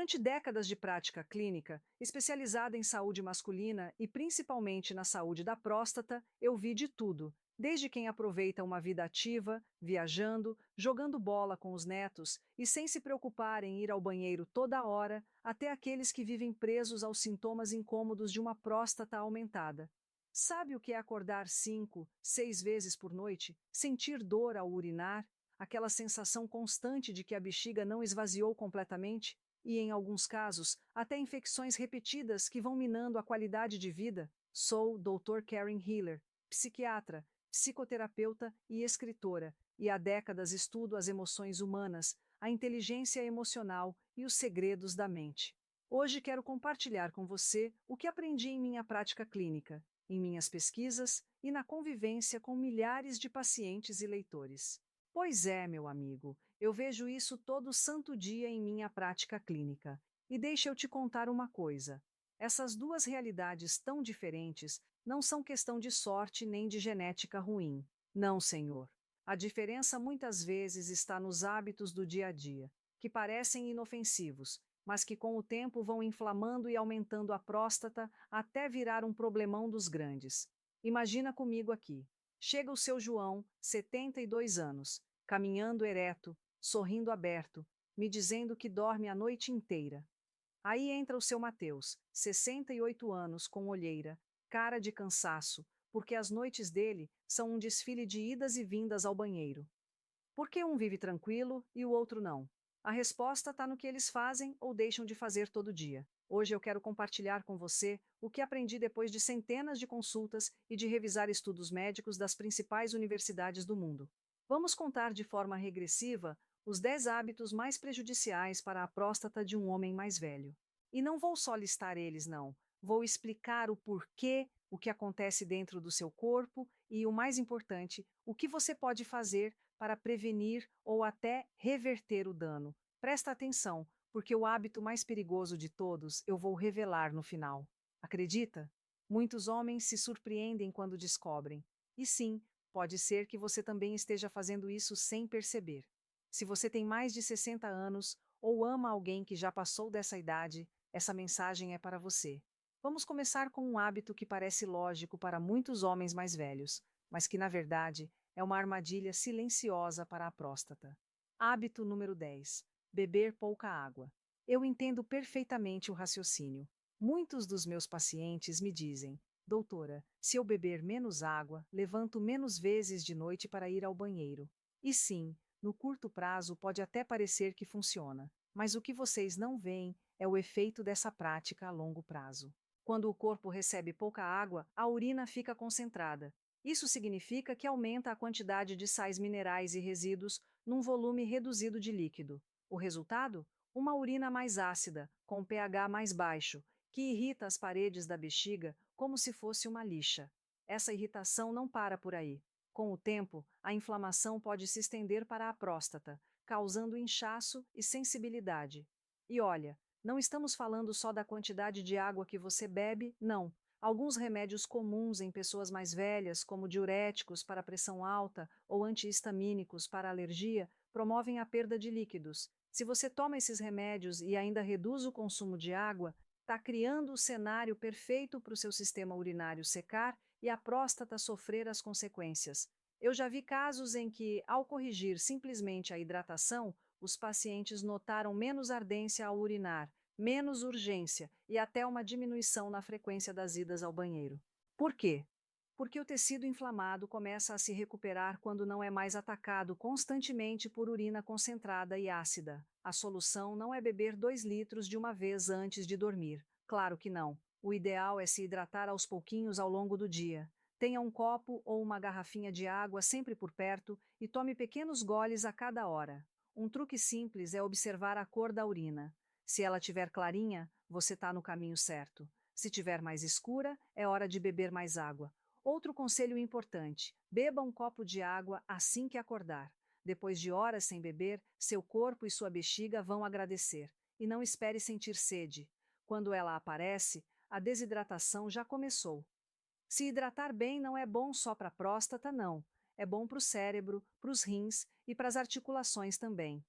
Durante décadas de prática clínica, especializada em saúde masculina e principalmente na saúde da próstata, eu vi de tudo. Desde quem aproveita uma vida ativa, viajando, jogando bola com os netos e sem se preocupar em ir ao banheiro toda hora, até aqueles que vivem presos aos sintomas incômodos de uma próstata aumentada. Sabe o que é acordar 5, 6 vezes por noite, sentir dor ao urinar, aquela sensação constante de que a bexiga não esvaziou completamente? E, em alguns casos, até infecções repetidas que vão minando a qualidade de vida? Sou Dr. Karen Hiller, psiquiatra, psicoterapeuta e escritora, e há décadas estudo as emoções humanas, a inteligência emocional e os segredos da mente. Hoje quero compartilhar com você o que aprendi em minha prática clínica, em minhas pesquisas e na convivência com milhares de pacientes e leitores. Pois é, meu amigo, eu vejo isso todo santo dia em minha prática clínica. E deixa eu te contar uma coisa: essas duas realidades tão diferentes não são questão de sorte nem de genética ruim. Não, senhor. A diferença muitas vezes está nos hábitos do dia a dia, que parecem inofensivos, mas que com o tempo vão inflamando e aumentando a próstata até virar um problemão dos grandes. Imagina comigo aqui. Chega o seu João, 72 anos, caminhando ereto, sorrindo aberto, me dizendo que dorme a noite inteira. Aí entra o seu Mateus, 68 anos, com olheira, cara de cansaço, porque as noites dele são um desfile de idas e vindas ao banheiro. Por que um vive tranquilo e o outro não? A resposta está no que eles fazem ou deixam de fazer todo dia. Hoje eu quero compartilhar com você o que aprendi depois de centenas de consultas e de revisar estudos médicos das principais universidades do mundo. Vamos contar de forma regressiva os 10 hábitos mais prejudiciais para a próstata de um homem mais velho. E não vou só listar eles, não. Vou explicar o porquê, o que acontece dentro do seu corpo e, o mais importante, o que você pode fazer para prevenir ou até reverter o dano. Presta atenção, porque o hábito mais perigoso de todos eu vou revelar no final. Acredita? Muitos homens se surpreendem quando descobrem. E sim, pode ser que você também esteja fazendo isso sem perceber. Se você tem mais de 60 anos ou ama alguém que já passou dessa idade, essa mensagem é para você. Vamos começar com um hábito que parece lógico para muitos homens mais velhos, mas que, na verdade, é uma armadilha silenciosa para a próstata. Hábito número 10: beber pouca água. Eu entendo perfeitamente o raciocínio. Muitos dos meus pacientes me dizem: doutora, se eu beber menos água, levanto menos vezes de noite para ir ao banheiro. E sim, no curto prazo pode até parecer que funciona, mas o que vocês não veem é o efeito dessa prática a longo prazo. Quando o corpo recebe pouca água, a urina fica concentrada. Isso significa que aumenta a quantidade de sais minerais e resíduos num volume reduzido de líquido. O resultado? Uma urina mais ácida, com pH mais baixo, que irrita as paredes da bexiga como se fosse uma lixa. Essa irritação não para por aí. Com o tempo, a inflamação pode se estender para a próstata, causando inchaço e sensibilidade. E olha, não estamos falando só da quantidade de água que você bebe, não. Alguns remédios comuns em pessoas mais velhas, como diuréticos para pressão alta ou antihistamínicos para alergia, promovem a perda de líquidos. Se você toma esses remédios e ainda reduz o consumo de água, está criando o cenário perfeito para o seu sistema urinário secar e a próstata sofrer as consequências. Eu já vi casos em que, ao corrigir simplesmente a hidratação, os pacientes notaram menos ardência ao urinar, menos urgência e até uma diminuição na frequência das idas ao banheiro. Por quê? Porque o tecido inflamado começa a se recuperar quando não é mais atacado constantemente por urina concentrada e ácida. A solução não é beber 2 litros de uma vez antes de dormir. Claro que não. O ideal é se hidratar aos pouquinhos ao longo do dia. Tenha um copo ou uma garrafinha de água sempre por perto e tome pequenos goles a cada hora. Um truque simples é observar a cor da urina. Se ela tiver clarinha, você está no caminho certo. Se tiver mais escura, é hora de beber mais água. Outro conselho importante: beba um copo de água assim que acordar. Depois de horas sem beber, seu corpo e sua bexiga vão agradecer. E não espere sentir sede. Quando ela aparece, a desidratação já começou. Se hidratar bem não é bom só para a próstata, não. É bom para o cérebro, para os rins e para as articulações também.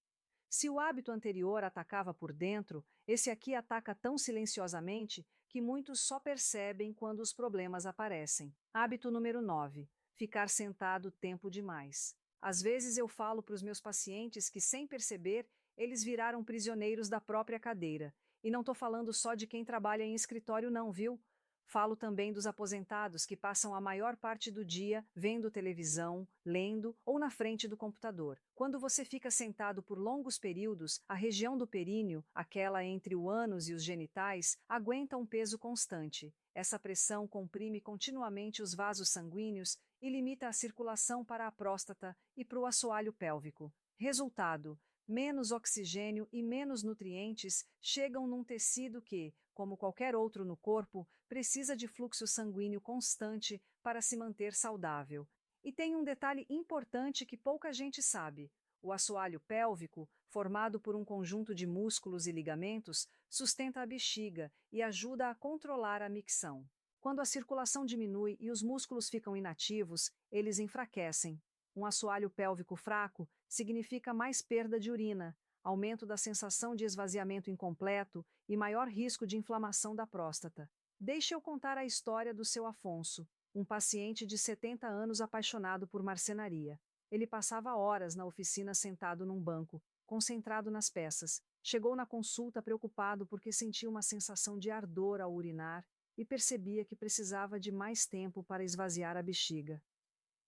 Se o hábito anterior atacava por dentro, esse aqui ataca tão silenciosamente que muitos só percebem quando os problemas aparecem. Hábito número 9: ficar sentado tempo demais. Às vezes eu falo para os meus pacientes que, sem perceber, eles viraram prisioneiros da própria cadeira. E não estou falando só de quem trabalha em escritório, não, viu? Falo também dos aposentados que passam a maior parte do dia vendo televisão, lendo ou na frente do computador. Quando você fica sentado por longos períodos, a região do períneo, aquela entre o ânus e os genitais, aguenta um peso constante. Essa pressão comprime continuamente os vasos sanguíneos e limita a circulação para a próstata e para o assoalho pélvico. Resultado: menos oxigênio e menos nutrientes chegam num tecido que, como qualquer outro no corpo, precisa de fluxo sanguíneo constante para se manter saudável. E tem um detalhe importante que pouca gente sabe: o assoalho pélvico, formado por um conjunto de músculos e ligamentos, sustenta a bexiga e ajuda a controlar a micção. Quando a circulação diminui e os músculos ficam inativos, eles enfraquecem. Um assoalho pélvico fraco significa mais perda de urina, aumento da sensação de esvaziamento incompleto e maior risco de inflamação da próstata. Deixe eu contar a história do seu Afonso, um paciente de 70 anos apaixonado por marcenaria. Ele passava horas na oficina sentado num banco, concentrado nas peças. Chegou na consulta preocupado porque sentia uma sensação de ardor ao urinar e percebia que precisava de mais tempo para esvaziar a bexiga.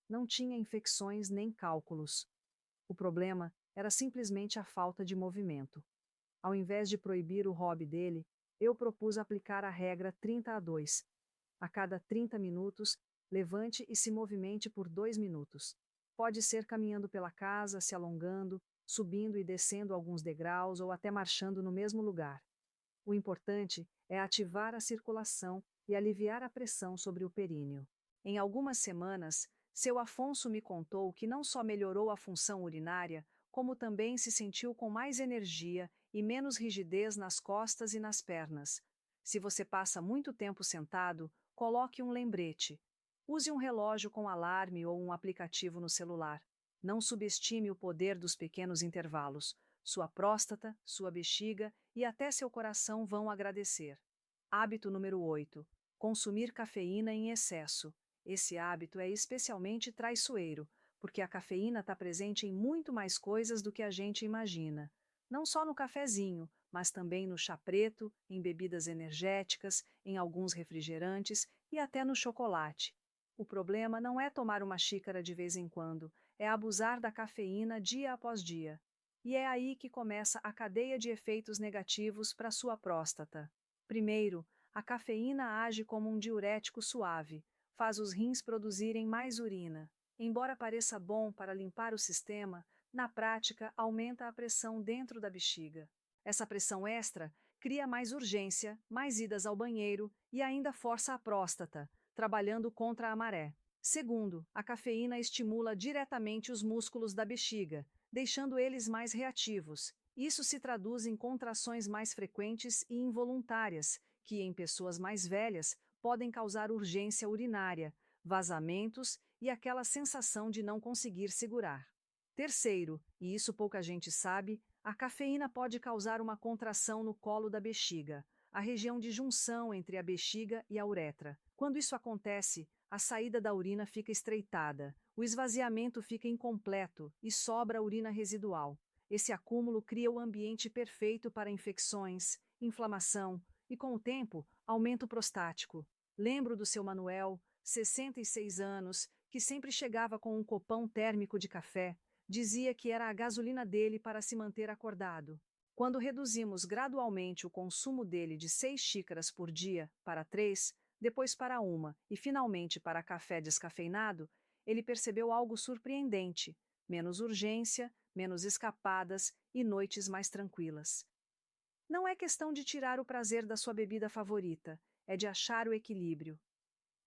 Não tinha infecções nem cálculos. O problema era simplesmente a falta de movimento. Ao invés de proibir o hobby dele, eu propus aplicar a regra 30-2. A cada 30 minutos, levante e se movimente por 2 minutos. Pode ser caminhando pela casa, se alongando, subindo e descendo alguns degraus ou até marchando no mesmo lugar. O importante é ativar a circulação e aliviar a pressão sobre o períneo. Em algumas semanas, seu Afonso me contou que não só melhorou a função urinária, como também se sentiu com mais energia e menos rigidez nas costas e nas pernas. Se você passa muito tempo sentado, coloque um lembrete. Use um relógio com alarme ou um aplicativo no celular. Não subestime o poder dos pequenos intervalos. Sua próstata, sua bexiga e até seu coração vão agradecer. Hábito número 8: consumir cafeína em excesso. Esse hábito é especialmente traiçoeiro, porque a cafeína está presente em muito mais coisas do que a gente imagina. Não só no cafezinho, mas também no chá preto, em bebidas energéticas, em alguns refrigerantes e até no chocolate. O problema não é tomar uma xícara de vez em quando, é abusar da cafeína dia após dia. E é aí que começa a cadeia de efeitos negativos para sua próstata. Primeiro, a cafeína age como um diurético suave, faz os rins produzirem mais urina. Embora pareça bom para limpar o sistema, na prática aumenta a pressão dentro da bexiga. Essa pressão extra cria mais urgência, mais idas ao banheiro e ainda força a próstata, trabalhando contra a maré. Segundo, a cafeína estimula diretamente os músculos da bexiga, deixando eles mais reativos. Isso se traduz em contrações mais frequentes e involuntárias, que, em pessoas mais velhas, podem causar urgência urinária, vazamentos e aquela sensação de não conseguir segurar. Terceiro, e isso pouca gente sabe, a cafeína pode causar uma contração no colo da bexiga, a região de junção entre a bexiga e a uretra. Quando isso acontece, a saída da urina fica estreitada, o esvaziamento fica incompleto e sobra urina residual. Esse acúmulo cria o ambiente perfeito para infecções, inflamação e, com o tempo, aumento prostático. Lembro do seu Manuel, 66 anos, que sempre chegava com um copão térmico de café. Dizia que era a gasolina dele para se manter acordado. Quando reduzimos gradualmente o consumo dele de 6 xícaras por dia para 3, depois para 1 e finalmente para café descafeinado, ele percebeu algo surpreendente: menos urgência, menos escapadas e noites mais tranquilas. Não é questão de tirar o prazer da sua bebida favorita, é de achar o equilíbrio.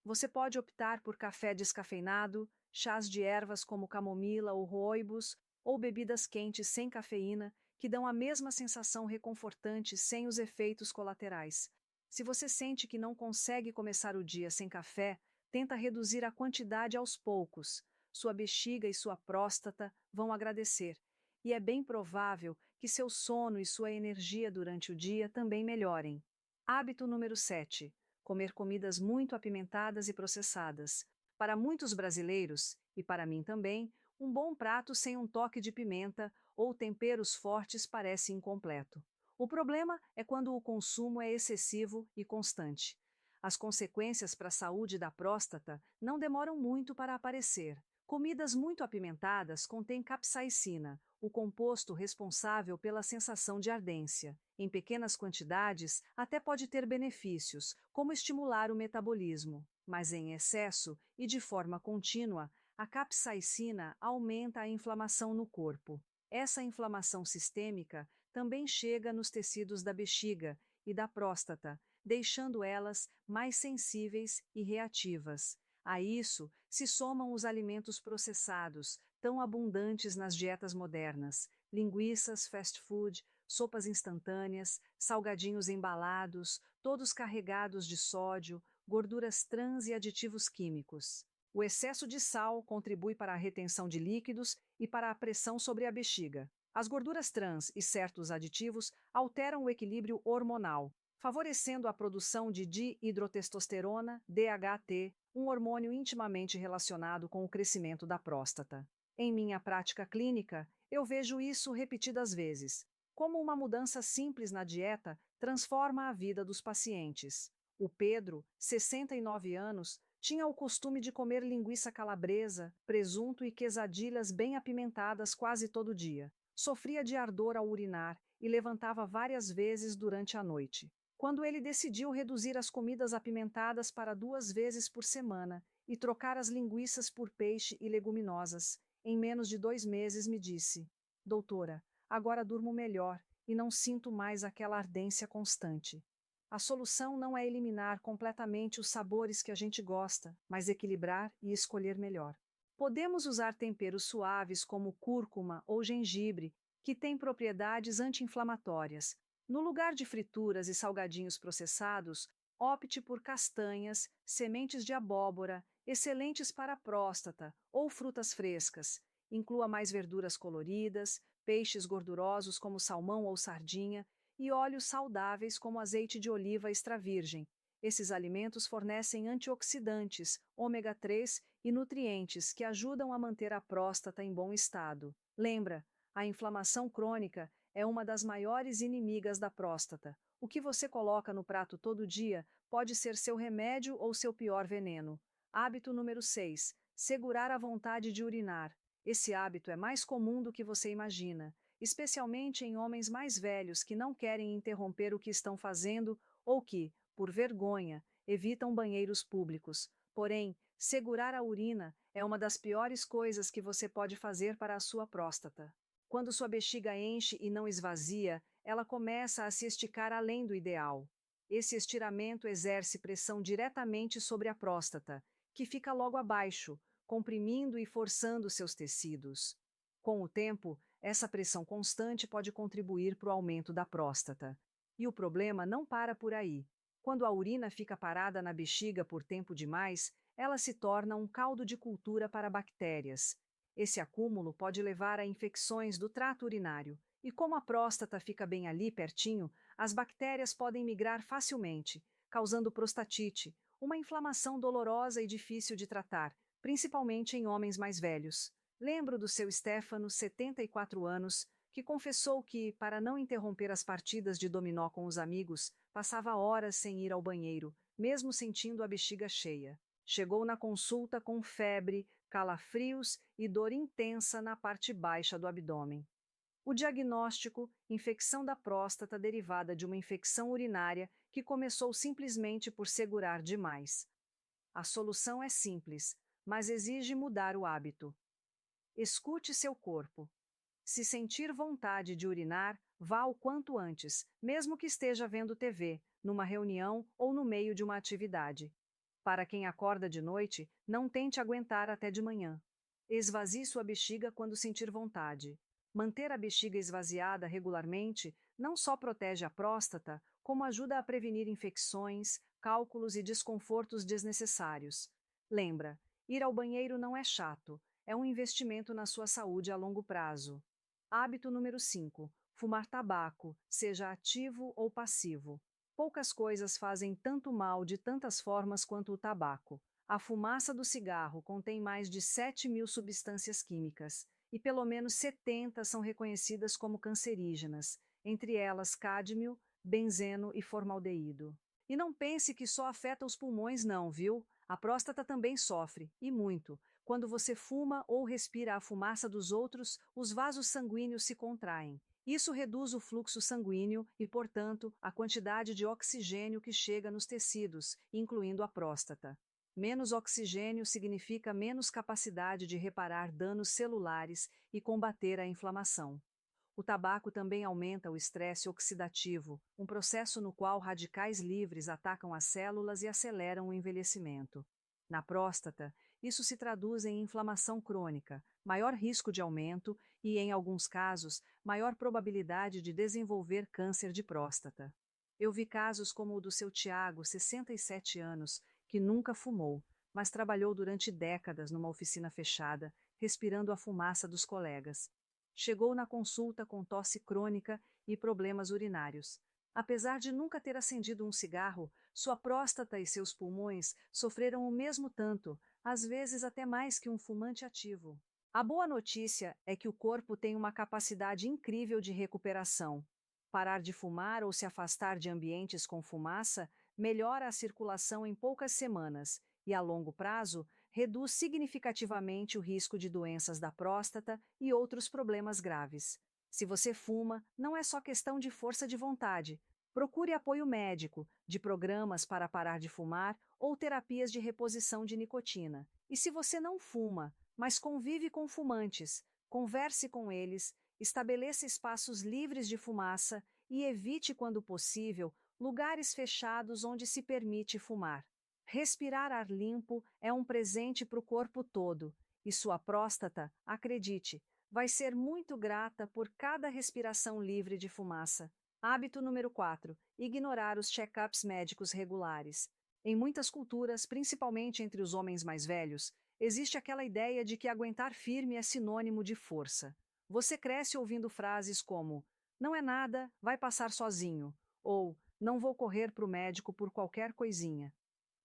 Você pode optar por café descafeinado, chás de ervas como camomila ou rooibos, ou bebidas quentes sem cafeína, que dão a mesma sensação reconfortante sem os efeitos colaterais. Se você sente que não consegue começar o dia sem café, tenta reduzir a quantidade aos poucos. Sua bexiga e sua próstata vão agradecer. E é bem provável que seu sono e sua energia durante o dia também melhorem. Hábito número 7: comer comidas muito apimentadas e processadas. Para muitos brasileiros, e para mim também, um bom prato sem um toque de pimenta ou temperos fortes parece incompleto. O problema é quando o consumo é excessivo e constante. As consequências para a saúde da próstata não demoram muito para aparecer. Comidas muito apimentadas contêm capsaicina, o composto responsável pela sensação de ardência. Em pequenas quantidades, até pode ter benefícios, como estimular o metabolismo, mas em excesso e de forma contínua, a capsaicina aumenta a inflamação no corpo. Essa inflamação sistêmica também chega nos tecidos da bexiga e da próstata, deixando elas mais sensíveis e reativas. A isso se somam os alimentos processados, tão abundantes nas dietas modernas: linguiças, fast food, sopas instantâneas, salgadinhos embalados, todos carregados de sódio, gorduras trans e aditivos químicos. O excesso de sal contribui para a retenção de líquidos e para a pressão sobre a bexiga. As gorduras trans e certos aditivos alteram o equilíbrio hormonal, favorecendo a produção de dihidrotestosterona, DHT, um hormônio intimamente relacionado com o crescimento da próstata. Em minha prática clínica, eu vejo isso repetidas vezes. Como uma mudança simples na dieta transforma a vida dos pacientes. O Pedro, 69 anos, tinha o costume de comer linguiça calabresa, presunto e quesadilhas bem apimentadas quase todo dia. Sofria de ardor ao urinar e levantava várias vezes durante a noite. Quando ele decidiu reduzir as comidas apimentadas para 2 vezes por semana e trocar as linguiças por peixe e leguminosas, em menos de 2 meses me disse: Doutora, agora durmo melhor e não sinto mais aquela ardência constante. A solução não é eliminar completamente os sabores que a gente gosta, mas equilibrar e escolher melhor. Podemos usar temperos suaves como cúrcuma ou gengibre, que têm propriedades anti-inflamatórias. No lugar de frituras e salgadinhos processados, opte por castanhas, sementes de abóbora, excelentes para a próstata, ou frutas frescas. Inclua mais verduras coloridas, peixes gordurosos como salmão ou sardinha e óleos saudáveis como azeite de oliva extra virgem. Esses alimentos fornecem antioxidantes, ômega 3 e nutrientes que ajudam a manter a próstata em bom estado. Lembra, a inflamação crônica é uma das maiores inimigas da próstata. O que você coloca no prato todo dia pode ser seu remédio ou seu pior veneno. Hábito número 6: segurar a vontade de urinar. Esse hábito é mais comum do que você imagina, especialmente em homens mais velhos que não querem interromper o que estão fazendo ou que, por vergonha, evitam banheiros públicos. Porém, segurar a urina é uma das piores coisas que você pode fazer para a sua próstata. Quando sua bexiga enche e não esvazia, ela começa a se esticar além do ideal. Esse estiramento exerce pressão diretamente sobre a próstata, que fica logo abaixo, comprimindo e forçando seus tecidos. Com o tempo, essa pressão constante pode contribuir para o aumento da próstata. E o problema não para por aí. Quando a urina fica parada na bexiga por tempo demais, ela se torna um caldo de cultura para bactérias. Esse acúmulo pode levar a infecções do trato urinário, e como a próstata fica bem ali pertinho, as bactérias podem migrar facilmente, causando prostatite, uma inflamação dolorosa e difícil de tratar, principalmente em homens mais velhos. Lembro do seu Stefano, 74 anos, que confessou que, para não interromper as partidas de dominó com os amigos, passava horas sem ir ao banheiro, mesmo sentindo a bexiga cheia. Chegou na consulta com febre, calafrios e dor intensa na parte baixa do abdômen. O diagnóstico: infecção da próstata derivada de uma infecção urinária que começou simplesmente por segurar demais. A solução é simples, mas exige mudar o hábito. Escute seu corpo. Se sentir vontade de urinar, vá o quanto antes, mesmo que esteja vendo TV, numa reunião ou no meio de uma atividade. Para quem acorda de noite, não tente aguentar até de manhã. Esvazie sua bexiga quando sentir vontade. Manter a bexiga esvaziada regularmente não só protege a próstata, como ajuda a prevenir infecções, cálculos e desconfortos desnecessários. Lembra, ir ao banheiro não é chato, é um investimento na sua saúde a longo prazo. Hábito número 5: Fumar tabaco, seja ativo ou passivo. Poucas coisas fazem tanto mal de tantas formas quanto o tabaco. A fumaça do cigarro contém mais de 7.000 substâncias químicas, e pelo menos 70 são reconhecidas como cancerígenas, entre elas cádmio, benzeno e formaldeído. E não pense que só afeta os pulmões, não, viu? A próstata também sofre, e muito. Quando você fuma ou respira a fumaça dos outros, os vasos sanguíneos se contraem. Isso reduz o fluxo sanguíneo e, portanto, a quantidade de oxigênio que chega nos tecidos, incluindo a próstata. Menos oxigênio significa menos capacidade de reparar danos celulares e combater a inflamação. O tabaco também aumenta o estresse oxidativo, um processo no qual radicais livres atacam as células e aceleram o envelhecimento. Na próstata, isso se traduz em inflamação crônica, maior risco de aumento e, em alguns casos, maior probabilidade de desenvolver câncer de próstata. Eu vi casos como o do seu Tiago, 67 anos, que nunca fumou, mas trabalhou durante décadas numa oficina fechada, respirando a fumaça dos colegas. Chegou na consulta com tosse crônica e problemas urinários. Apesar de nunca ter acendido um cigarro, sua próstata e seus pulmões sofreram o mesmo tanto, às vezes até mais que um fumante ativo. A boa notícia é que o corpo tem uma capacidade incrível de recuperação. Parar de fumar ou se afastar de ambientes com fumaça melhora a circulação em poucas semanas e, a longo prazo, reduz significativamente o risco de doenças da próstata e outros problemas graves. Se você fuma, não é só questão de força de vontade. Procure apoio médico, de programas para parar de fumar ou terapias de reposição de nicotina. E se você não fuma, mas convive com fumantes, converse com eles, estabeleça espaços livres de fumaça e evite, quando possível, lugares fechados onde se permite fumar. Respirar ar limpo é um presente para o corpo todo, e sua próstata, acredite, vai ser muito grata por cada respiração livre de fumaça. Hábito número 4: ignorar os check-ups médicos regulares. Em muitas culturas, principalmente entre os homens mais velhos, existe aquela ideia de que aguentar firme é sinônimo de força. Você cresce ouvindo frases como: não é nada, vai passar sozinho, ou não vou correr para o médico por qualquer coisinha.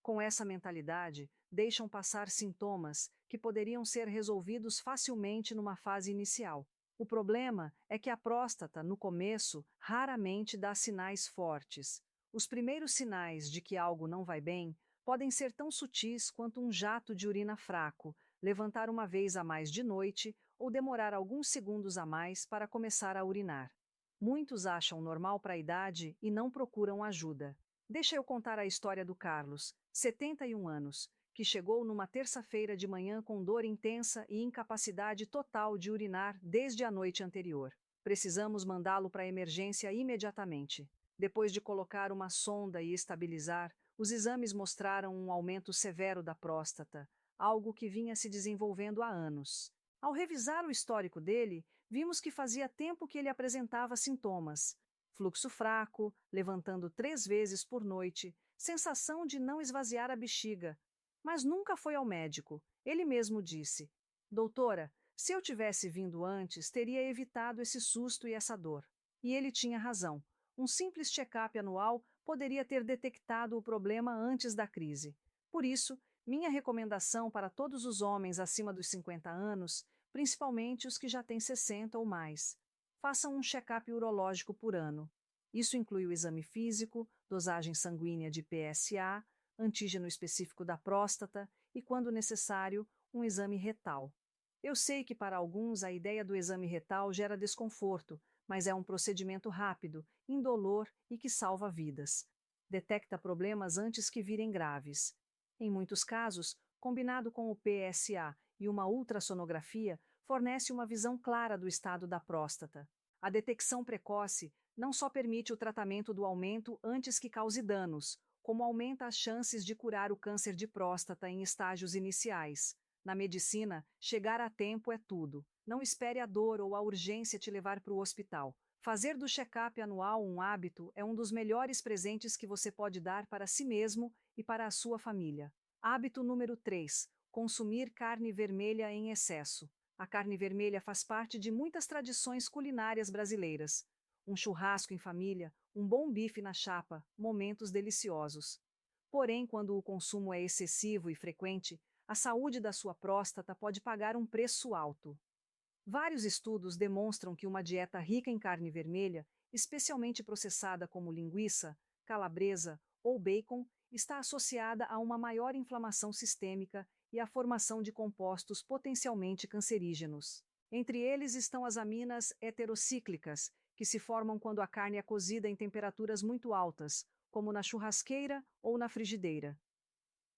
Com essa mentalidade, deixam passar sintomas que poderiam ser resolvidos facilmente numa fase inicial. O problema é que a próstata, no começo, raramente dá sinais fortes. Os primeiros sinais de que algo não vai bem podem ser tão sutis quanto um jato de urina fraco, levantar uma vez a mais de noite ou demorar alguns segundos a mais para começar a urinar. Muitos acham normal para a idade e não procuram ajuda. Deixa eu contar a história do Carlos, 71 anos, que chegou numa terça-feira de manhã com dor intensa e incapacidade total de urinar desde a noite anterior. Precisamos mandá-lo para a emergência imediatamente. Depois de colocar uma sonda e estabilizar, os exames mostraram um aumento severo da próstata, algo que vinha se desenvolvendo há anos. Ao revisar o histórico dele, vimos que fazia tempo que ele apresentava sintomas: fluxo fraco, levantando 3 vezes por noite, sensação de não esvaziar a bexiga. Mas nunca foi ao médico. Ele mesmo disse: doutora, se eu tivesse vindo antes, teria evitado esse susto e essa dor. E ele tinha razão. Um simples check-up anual poderia ter detectado o problema antes da crise. Por isso, minha recomendação para todos os homens acima dos 50 anos, principalmente os que já têm 60 ou mais: façam um check-up urológico por ano. Isso inclui o exame físico, dosagem sanguínea de PSA, antígeno específico da próstata e, quando necessário, um exame retal. Eu sei que para alguns a ideia do exame retal gera desconforto, mas é um procedimento rápido, indolor e que salva vidas. Detecta problemas antes que virem graves. Em muitos casos, combinado com o PSA e uma ultrassonografia, fornece uma visão clara do estado da próstata. A detecção precoce não só permite o tratamento do aumento antes que cause danos, como aumenta as chances de curar o câncer de próstata em estágios iniciais. Na medicina, chegar a tempo é tudo. Não espere a dor ou a urgência te levar para o hospital. Fazer do check-up anual um hábito é um dos melhores presentes que você pode dar para si mesmo e para a sua família. Hábito número 3: consumir carne vermelha em excesso. A carne vermelha faz parte de muitas tradições culinárias brasileiras. um churrasco em família, um bom bife na chapa, momentos deliciosos. Porém, quando o consumo é excessivo e frequente, a saúde da sua próstata pode pagar um preço alto. Vários estudos demonstram que uma dieta rica em carne vermelha, especialmente processada como linguiça, calabresa ou bacon, está associada a uma maior inflamação sistêmica e à formação de compostos potencialmente cancerígenos. Entre eles estão as aminas heterocíclicas, que se formam quando a carne é cozida em temperaturas muito altas, como na churrasqueira ou na frigideira.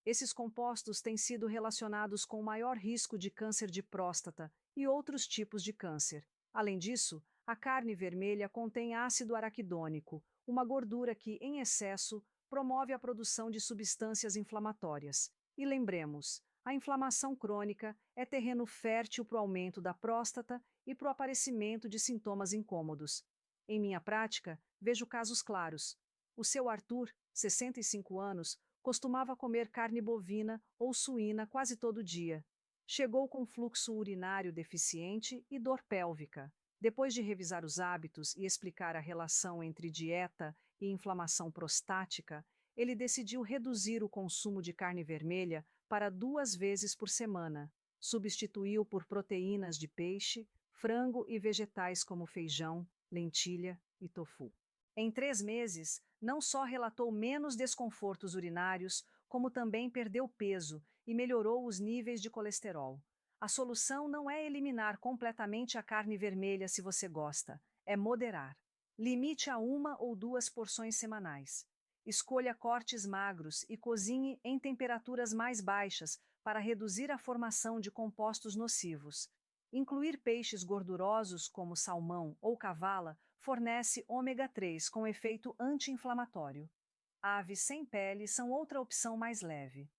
Esses compostos têm sido relacionados com maior risco de câncer de próstata e outros tipos de câncer. Além disso, a carne vermelha contém ácido araquidônico, uma gordura que, em excesso, promove a produção de substâncias inflamatórias. E lembremos, a inflamação crônica é terreno fértil para o aumento da próstata e para o aparecimento de sintomas incômodos. Em minha prática, vejo casos claros. O seu Arthur, 65 anos, costumava comer carne bovina ou suína quase todo dia. Chegou com fluxo urinário deficiente e dor pélvica. Depois de revisar os hábitos e explicar a relação entre dieta e inflamação prostática, ele decidiu reduzir o consumo de carne vermelha para 2 vezes por semana. Substituiu por proteínas de peixe, frango e vegetais como feijão, lentilha e tofu. Em 3 meses, não só relatou menos desconfortos urinários, como também perdeu peso e melhorou os níveis de colesterol. A solução não é eliminar completamente a carne vermelha se você gosta, é moderar. Limite a 1 ou 2 porções semanais. Escolha cortes magros e cozinhe em temperaturas mais baixas para reduzir a formação de compostos nocivos. Incluir peixes gordurosos como salmão ou cavala fornece ômega 3 com efeito anti-inflamatório. Aves sem pele são outra opção mais leve.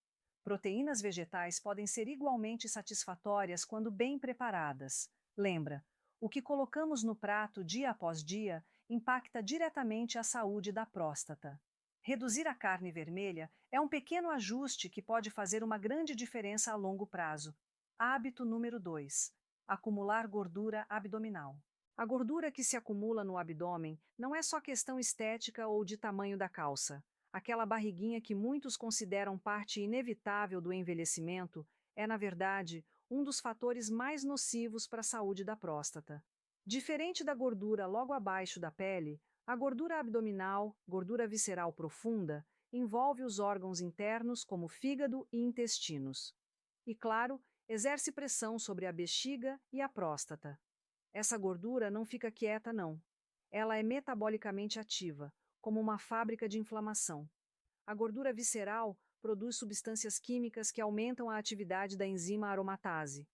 Proteínas vegetais podem ser igualmente satisfatórias quando bem preparadas. Lembra, o que colocamos no prato dia após dia impacta diretamente a saúde da próstata. Reduzir a carne vermelha é um pequeno ajuste que pode fazer uma grande diferença a longo prazo. Hábito número 2. Acumular gordura abdominal. A gordura que se acumula no abdômen não é só questão estética ou de tamanho da calça. Aquela barriguinha que muitos consideram parte inevitável do envelhecimento é, na verdade, um dos fatores mais nocivos para a saúde da próstata. Diferente da gordura logo abaixo da pele, a gordura abdominal, gordura visceral profunda, envolve os órgãos internos como fígado e intestinos. E, claro, exerce pressão sobre a bexiga e a próstata. Essa gordura não fica quieta, não. Ela é metabolicamente ativa, como uma fábrica de inflamação. A gordura visceral produz substâncias químicas que aumentam a atividade da enzima aromatase.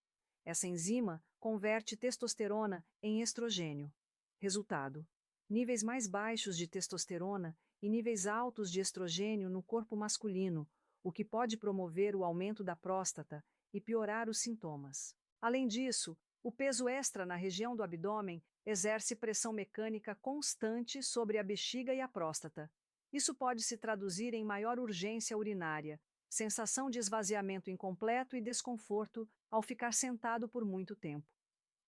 Essa enzima converte testosterona em estrogênio. Resultado: níveis mais baixos de testosterona e níveis altos de estrogênio no corpo masculino, o que pode promover o aumento da próstata e piorar os sintomas. Além disso, o peso extra na região do abdômen exerce pressão mecânica constante sobre a bexiga e a próstata. Isso pode se traduzir em maior urgência urinária, sensação de esvaziamento incompleto e desconforto ao ficar sentado por muito tempo.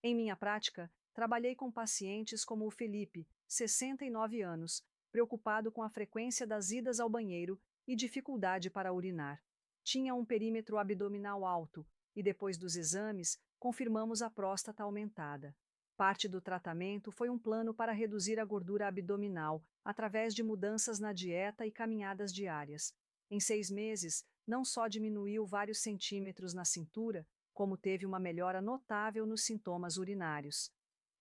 Em minha prática, trabalhei com pacientes como o Felipe, 69 anos, preocupado com a frequência das idas ao banheiro e dificuldade para urinar. Tinha um perímetro abdominal alto e, depois dos exames, confirmamos a próstata aumentada. Parte do tratamento foi um plano para reduzir a gordura abdominal através de mudanças na dieta e caminhadas diárias. Em 6 meses, não só diminuiu vários centímetros na cintura, como teve uma melhora notável nos sintomas urinários.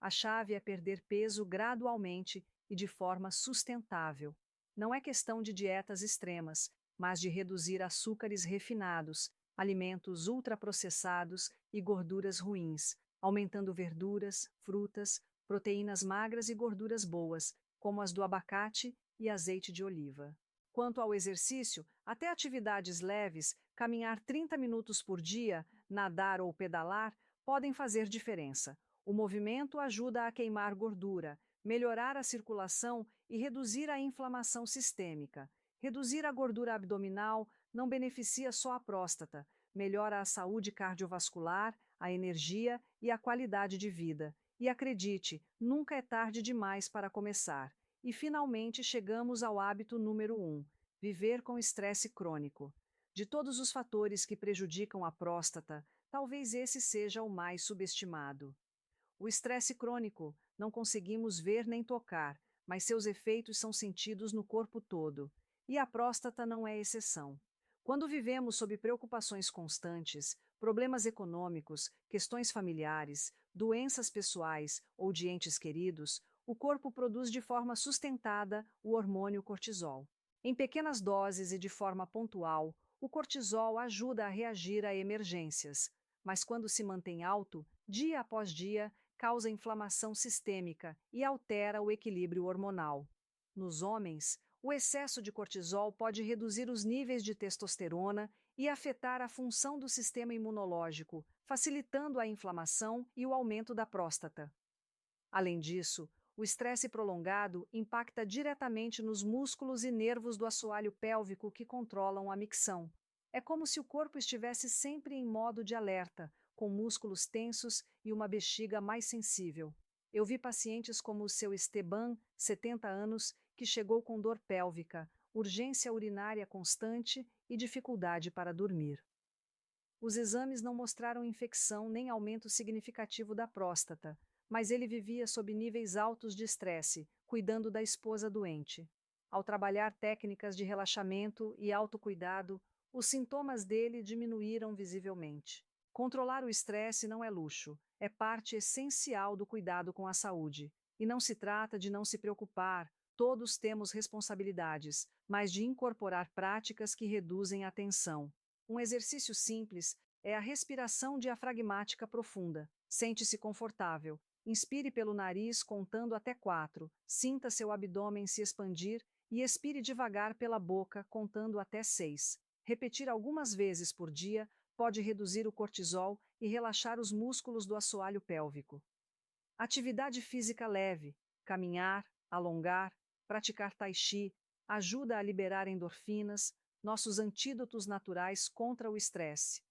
A chave é perder peso gradualmente e de forma sustentável. Não é questão de dietas extremas, mas de reduzir açúcares refinados, alimentos ultraprocessados e gorduras ruins, aumentando verduras, frutas, proteínas magras e gorduras boas, como as do abacate e azeite de oliva. Quanto ao exercício, até atividades leves, caminhar 30 minutos por dia, nadar ou pedalar, podem fazer diferença. O movimento ajuda a queimar gordura, melhorar a circulação e reduzir a inflamação sistêmica. Reduzir a gordura abdominal não beneficia só a próstata, melhora a saúde cardiovascular, a energia e a qualidade de vida, E acredite, nunca é tarde demais para começar. E finalmente chegamos ao hábito número 1: viver com estresse crônico. De todos os fatores que prejudicam a próstata, talvez esse seja o mais subestimado. O estresse crônico não conseguimos ver nem tocar, mas seus efeitos são sentidos no corpo todo. E a próstata não é exceção. Quando vivemos sob preocupações constantes, problemas econômicos, questões familiares, doenças pessoais ou de entes queridos, o corpo produz de forma sustentada o hormônio cortisol. Em pequenas doses e de forma pontual, o cortisol ajuda a reagir a emergências, mas quando se mantém alto, dia após dia, causa inflamação sistêmica e altera o equilíbrio hormonal. Nos homens, o excesso de cortisol pode reduzir os níveis de testosterona e afetar a função do sistema imunológico, facilitando a inflamação e o aumento da próstata. Além disso, o estresse prolongado impacta diretamente nos músculos e nervos do assoalho pélvico que controlam a micção. É como se o corpo estivesse sempre em modo de alerta, com músculos tensos e uma bexiga mais sensível. Eu vi pacientes como o seu Esteban, 70 anos, que chegou com dor pélvica, urgência urinária constante e dificuldade para dormir. Os exames não mostraram infecção nem aumento significativo da próstata, mas ele vivia sob níveis altos de estresse, cuidando da esposa doente. Ao trabalhar técnicas de relaxamento e autocuidado, os sintomas dele diminuíram visivelmente. Controlar o estresse não é luxo, é parte essencial do cuidado com a saúde. E não se trata de não se preocupar, todos temos responsabilidades, mas de incorporar práticas que reduzem a tensão. Um exercício simples é a respiração diafragmática profunda. Sente-se confortável. Inspire pelo nariz contando até 4. Sinta seu abdômen se expandir e expire devagar pela boca contando até 6. Repetir algumas vezes por dia pode reduzir o cortisol e relaxar os músculos do assoalho pélvico. Atividade física leve, caminhar, alongar, praticar tai chi, ajuda a liberar endorfinas, nossos antídotos naturais contra o estresse.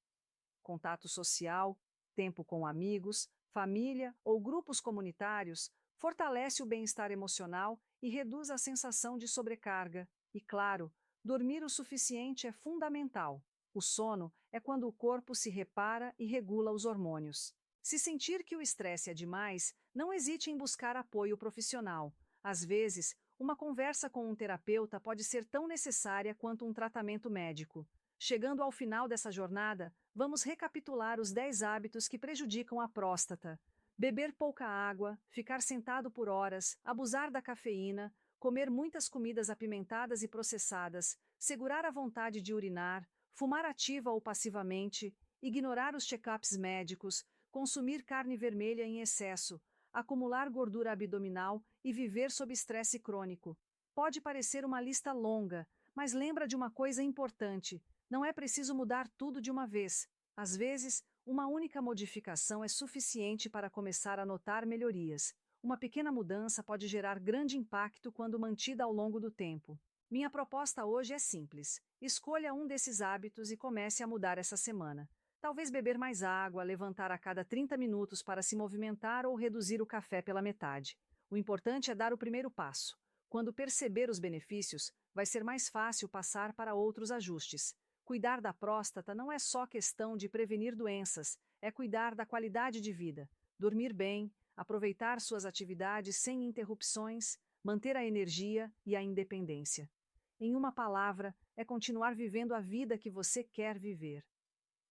Contato social, tempo com amigos, família ou grupos comunitários fortalece o bem-estar emocional e reduz a sensação de sobrecarga. E, claro, dormir o suficiente é fundamental. O sono é quando o corpo se repara e regula os hormônios. Se sentir que o estresse é demais, não hesite em buscar apoio profissional. Às vezes, uma conversa com um terapeuta pode ser tão necessária quanto um tratamento médico. Chegando ao final dessa jornada, vamos recapitular os 10 hábitos que prejudicam a próstata. Beber pouca água, ficar sentado por horas, abusar da cafeína, comer muitas comidas apimentadas e processadas, segurar a vontade de urinar, fumar ativa ou passivamente, ignorar os check-ups médicos, consumir carne vermelha em excesso, acumular gordura abdominal e viver sob estresse crônico. Pode parecer uma lista longa, mas lembra de uma coisa importante: não é preciso mudar tudo de uma vez. Às vezes, uma única modificação é suficiente para começar a notar melhorias. Uma pequena mudança pode gerar grande impacto quando mantida ao longo do tempo. Minha proposta hoje é simples: escolha um desses hábitos e comece a mudar essa semana. Talvez beber mais água, levantar a cada 30 minutos para se movimentar ou reduzir o café pela metade. O importante é dar o primeiro passo. Quando perceber os benefícios, vai ser mais fácil passar para outros ajustes. Cuidar da próstata não é só questão de prevenir doenças, é cuidar da qualidade de vida, dormir bem, aproveitar suas atividades sem interrupções, manter a energia e a independência. Em uma palavra, é continuar vivendo a vida que você quer viver.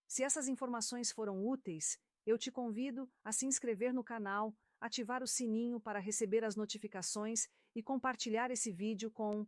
Se essas informações foram úteis, eu te convido a se inscrever no canal, ativar o sininho para receber as notificações e compartilhar esse vídeo com